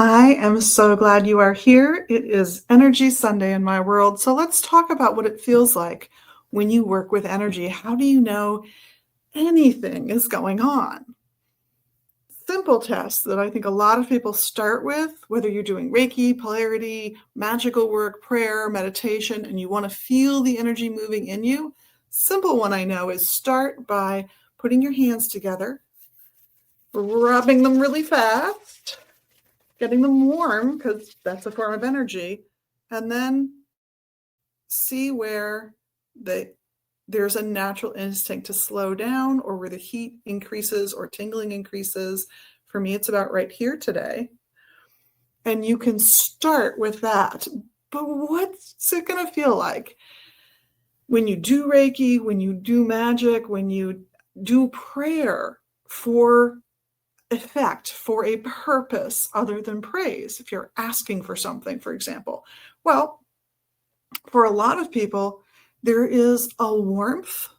I am so glad you are here. It is Energy Sunday in my world. So let's talk about what it feels like when you work with energy. How do you know anything is going on? Simple tests that I think a lot of people start with, whether you're doing Reiki, polarity, magical work, prayer, meditation, and you want to feel the energy moving in you. Simple one I know is start by putting your hands together, rubbing them really fast, getting them warm because that's a form of energy, and then see where there's a natural instinct to slow down or where the heat increases or tingling increases. For me, it's about right here today. And you can start with that. But what's it going to feel like when you do Reiki, when you do magic, when you do prayer for effect, for a purpose other than praise? If you're asking for something, for example, well, for a lot of people, there is a warmth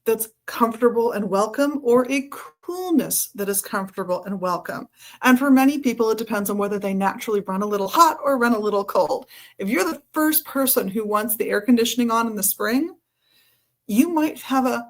that's comfortable and welcome, or a coolness that is comfortable and welcome. And for many people, it depends on whether they naturally run a little hot or run a little cold. If you're the first person who wants the air conditioning on in the spring, you might have a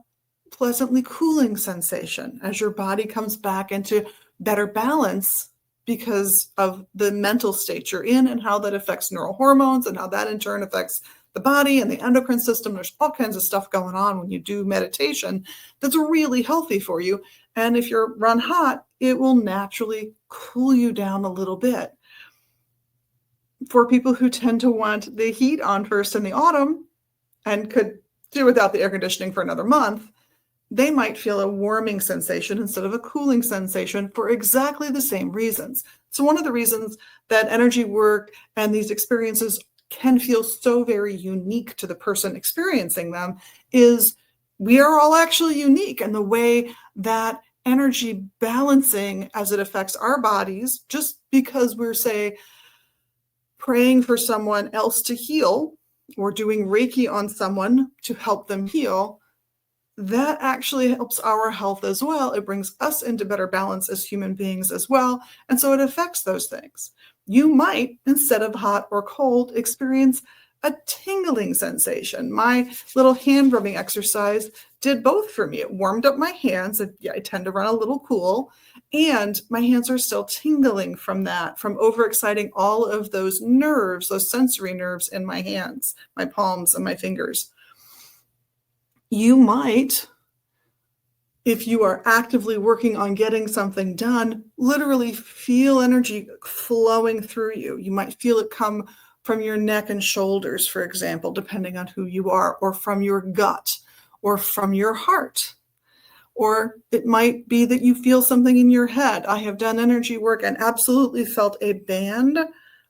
pleasantly cooling sensation as your body comes back into better balance because of the mental state you're in and how that affects neural hormones and how that in turn affects the body and the endocrine system. There's all kinds of stuff going on when you do meditation that's really healthy for you. And if you're run hot, it will naturally cool you down a little bit. For people who tend to want the heat on first in the autumn and could do without the air conditioning for another month, they might feel a warming sensation instead of a cooling sensation for exactly the same reasons. So one of the reasons that energy work and these experiences can feel so very unique to the person experiencing them is we are all actually unique in the way that energy balancing as it affects our bodies, just because we're, say, praying for someone else to heal or doing Reiki on someone to help them heal, that actually helps our health as well. It brings us into better balance as human beings as well. And so it affects those things. You might, instead of hot or cold, experience a tingling sensation. My little hand rubbing exercise did both for me. It warmed up my hands. I tend to run a little cool, and my hands are still tingling from that, from overexciting all of those nerves, those sensory nerves in my hands, my palms and my fingers. You might, if you are actively working on getting something done, literally feel energy flowing through you. You might feel it come from your neck and shoulders, for example, depending on who you are, or from your gut, or from your heart. Or it might be that you feel something in your head. I have done energy work and absolutely felt a band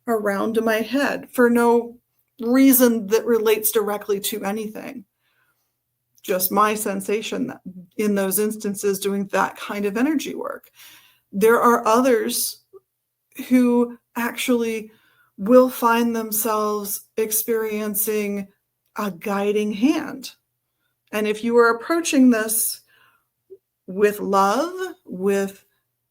around my head for no reason that relates directly to anything. Just my sensation in those instances doing that kind of energy work. There are others who actually will find themselves experiencing a guiding hand. And if you are approaching this with love, with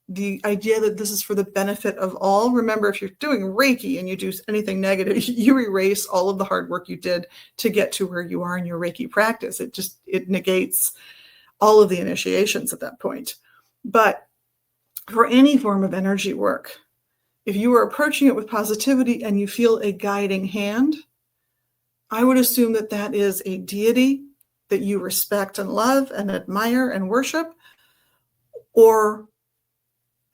the idea that this is for the benefit of all. Remember, if you're doing Reiki and you do anything negative, you erase all of the hard work you did to get to where you are in your Reiki practice. It negates all of the initiations at that point. But for any form of energy work, if you are approaching it with positivity and you feel a guiding hand, I would assume that that is a deity that you respect and love and admire and worship, or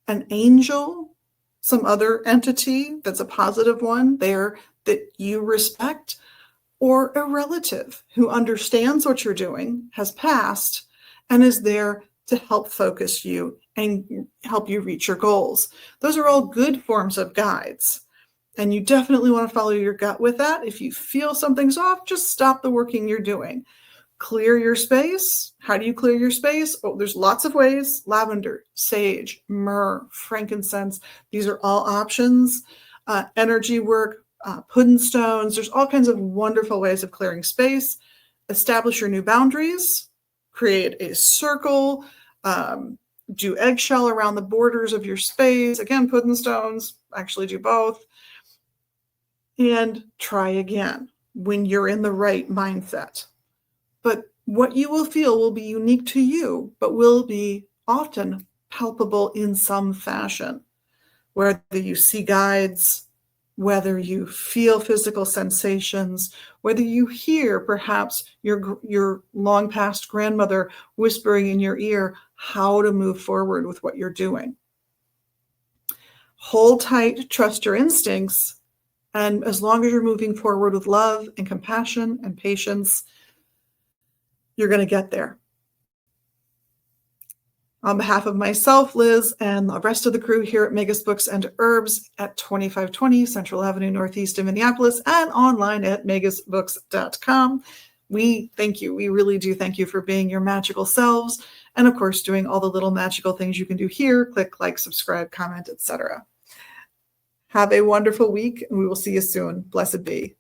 an angel, some other entity that's a positive one there that you respect, or a relative who understands what you're doing, has passed, and is there to help focus you and help you reach your goals. Those are all good forms of guides. And you definitely want to follow your gut with that. If you feel something's off, just stop the working you're doing. Clear your space. How do you clear your space? Oh, there's lots of ways. Lavender, sage, myrrh, frankincense. These are all options. Energy work, pudding stones. There's all kinds of wonderful ways of clearing space. Establish your new boundaries. Create a circle. do eggshell around the borders of your space. Again, pudding stones, actually do both. And try again when you're in the right mindset. But what you will feel will be unique to you, but will be often palpable in some fashion. Whether you see guides, whether you feel physical sensations, whether you hear perhaps your long past grandmother whispering in your ear how to move forward with what you're doing. Hold tight, trust your instincts, and as long as you're moving forward with love and compassion and patience, you're going to get there. On behalf of myself, Liz, and the rest of the crew here at Magick Books and Herbs at 2520 Central Avenue Northeast in Minneapolis and online at magickbooks.com, we thank you. We really do thank you for being your magical selves and, of course, doing all the little magical things you can do here. Click, like, subscribe, comment, etc. Have a wonderful week, and we will see you soon. Blessed be.